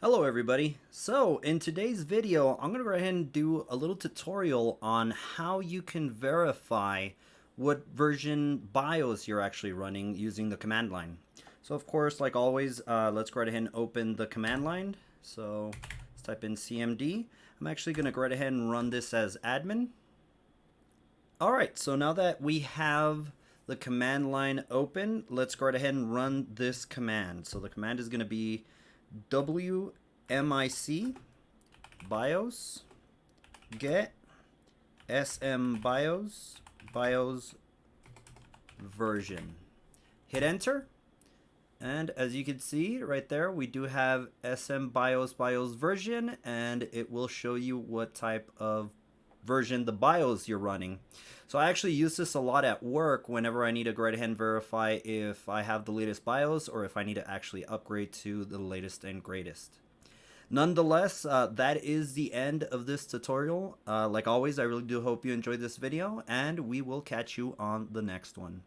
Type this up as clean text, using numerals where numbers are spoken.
Hello everybody. So in today's video, I'm going to go ahead and do a little tutorial on how you can verify what version BIOS you're actually running using the command line. So of course, like always, let's go right ahead and open the command line. So let's type in cmd. I'm actually going to go right ahead and run this as admin. Alright, so now that we have the command line open, let's go right ahead and run this command. So the command is going to be wmic BIOS get smbiosbiosversion. Hit enter, and as you can see right there, we do have smbiosbiosversion, and it will show you what type of version the BIOS you're running. So I actually use this a lot at work whenever I need to go right ahead and verify if I have the latest BIOS or if I need to actually upgrade to the latest and greatest. Nonetheless, that is the end of this tutorial. Like always, I really do hope you enjoyed this video, and we will catch you on the next one.